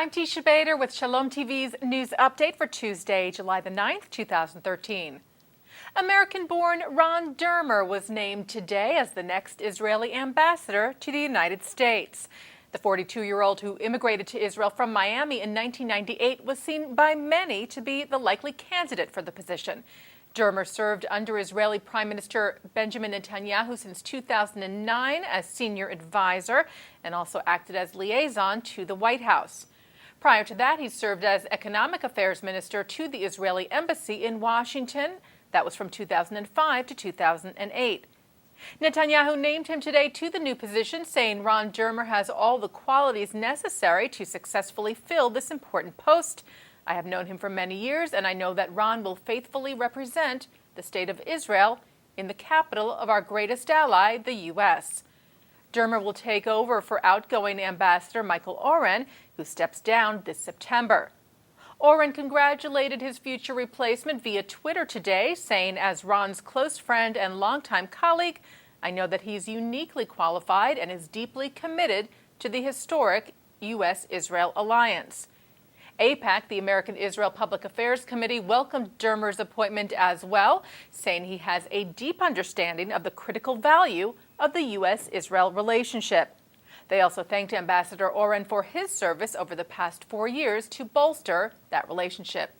I'm Teisha Bader with Shalom TV's news update for Tuesday, July the 9th, 2013. American-born Ron Dermer was named today as the next Israeli ambassador to the United States. The 42-year-old who immigrated to Israel from Miami in 1998 was seen by many to be the likely candidate for the position. Dermer served under Israeli Prime Minister Benjamin Netanyahu since 2009 as senior advisor and also acted as liaison to the White House. Prior to that, he served as economic affairs minister to the Israeli embassy in Washington. That was from 2005 to 2008. Netanyahu named him today to the new position, saying Ron Dermer has all the qualities necessary to successfully fill this important post. I have known him for many years, and I know that Ron will faithfully represent the state of Israel in the capital of our greatest ally, the U.S. Dermer will take over for outgoing Ambassador Michael Oren, who steps down this September. Oren congratulated his future replacement via Twitter today, saying, as Ron's close friend and longtime colleague, I know that he's uniquely qualified and is deeply committed to the historic U.S.-Israel alliance. AIPAC, the American-Israel Public Affairs Committee, welcomed Dermer's appointment as well, saying he has a deep understanding of the critical value of the U.S.-Israel relationship. They also thanked Ambassador Oren for his service over the past 4 years to bolster that relationship.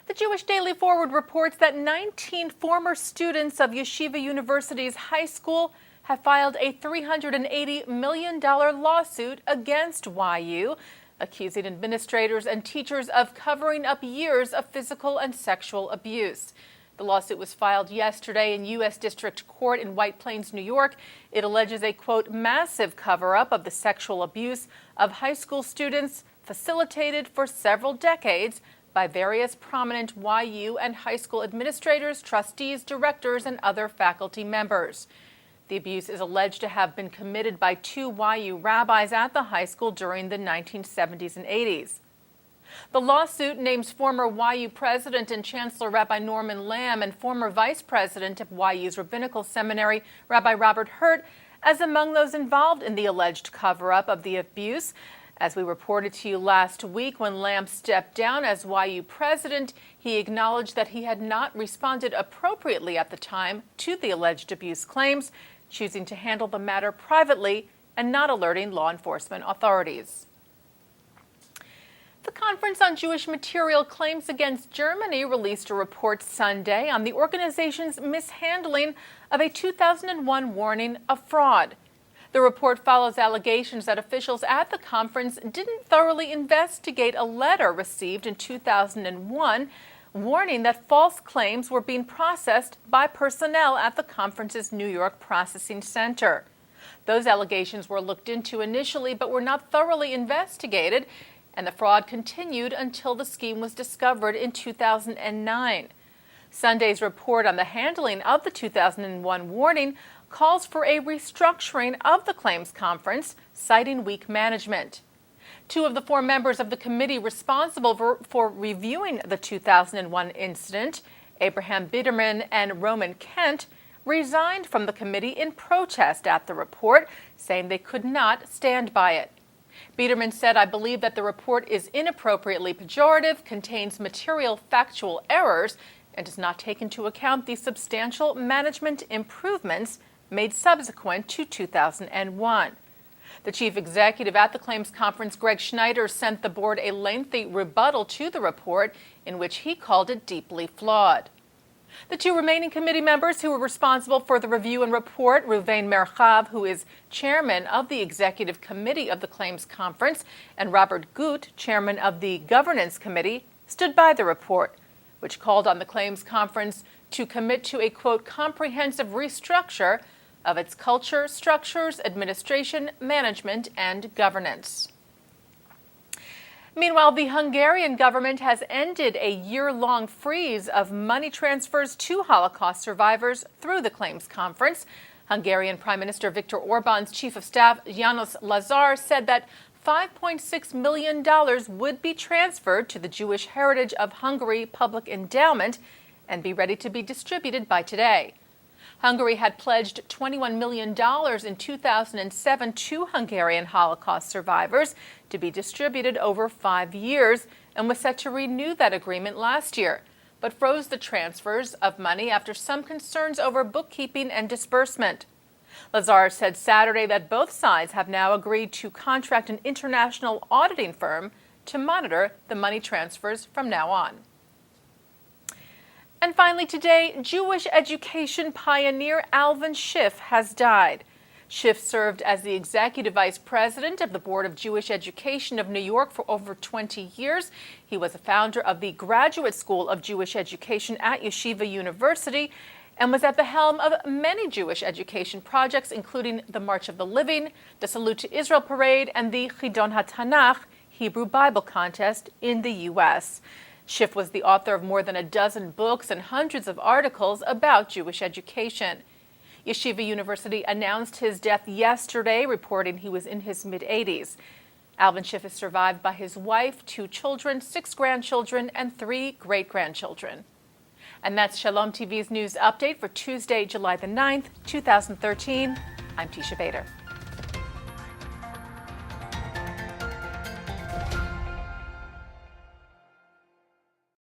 The Jewish Daily Forward reports that 19 former students of Yeshiva University's high school have filed a $380 million lawsuit against WhyU, accusing administrators and teachers of covering up years of physical and sexual abuse. The lawsuit was filed yesterday in U.S. District Court in White Plains, New York. It alleges a, quote, massive cover-up of the sexual abuse of high school students facilitated for several decades by various prominent WhyU and high school administrators, trustees, directors, and other faculty members. The abuse is alleged to have been committed by 2 WhyU rabbis at the high school during the 1970s and 80s. The lawsuit names former WhyU president and chancellor Rabbi Norman Lamb and former vice president of WhyU's rabbinical seminary, Rabbi Robert Hurt, as among those involved in the alleged cover-up of the abuse. As we reported to you last week, when Lamb stepped down as WhyU president, he acknowledged that he had not responded appropriately at the time to the alleged abuse claims, choosing to handle the matter privately and not alerting law enforcement authorities. The Conference on Jewish Material Claims Against Germany released a report Sunday on the organization's mishandling of a 2001 warning of fraud. The report follows allegations that officials at the conference didn't thoroughly investigate a letter received in 2001 warning that false claims were being processed by personnel at the conference's New York processing center. Those allegations were looked into initially but were not thoroughly investigated, and the fraud continued until the scheme was discovered in 2009. Sunday's report on the handling of the 2001 warning calls for a restructuring of the claims conference, citing weak management. 2 of the 4 members of the committee responsible for reviewing the 2001 incident, Abraham Biderman and Roman Kent, resigned from the committee in protest at the report, saying they could not stand by it. Biderman said, I believe that the report is inappropriately pejorative, contains material factual errors, and does not take into account the substantial management improvements made subsequent to 2001. The chief executive at the claims conference, Greg Schneider, sent the board a lengthy rebuttal to the report in which he called it deeply flawed. The 2 remaining committee members who were responsible for the review and report, Ruvain Merchav, who is chairman of the executive committee of the claims conference, and Robert Gut, chairman of the governance committee, stood by the report, which called on the claims conference to commit to a, quote, comprehensive restructure of its culture, structures, administration, management, and governance. Meanwhile, the Hungarian government has ended a year-long freeze of money transfers to Holocaust survivors through the claims conference. Hungarian Prime Minister Viktor Orban's chief of staff, János Lazar, said that $5.6 million would be transferred to the Jewish Heritage of Hungary Public Endowment and be ready to be distributed by today. Hungary had pledged $21 million in 2007 to Hungarian Holocaust survivors to be distributed over 5 years and was set to renew that agreement last year, but froze the transfers of money after some concerns over bookkeeping and disbursement. Lazar said Saturday that both sides have now agreed to contract an international auditing firm to monitor the money transfers from now on. And finally today, Jewish education pioneer Alvin Schiff has died. Schiff served as the executive vice president of the Board of Jewish Education of New York for over 20 years. He was a founder of the Graduate School of Jewish Education at Yeshiva University and was at the helm of many Jewish education projects, including the March of the Living, the Salute to Israel Parade, and the Chidon HaTanach Hebrew Bible Contest in the U.S. Schiff was the author of more than a dozen books and hundreds of articles about Jewish education. Yeshiva University announced his death yesterday, reporting he was in his mid-80s. Alvin Schiff is survived by his wife, 2 children, 6 grandchildren, and 3 great-grandchildren. And that's Shalom TV's news update for Tuesday, July the 9th, 2013. I'm Teisha Bader.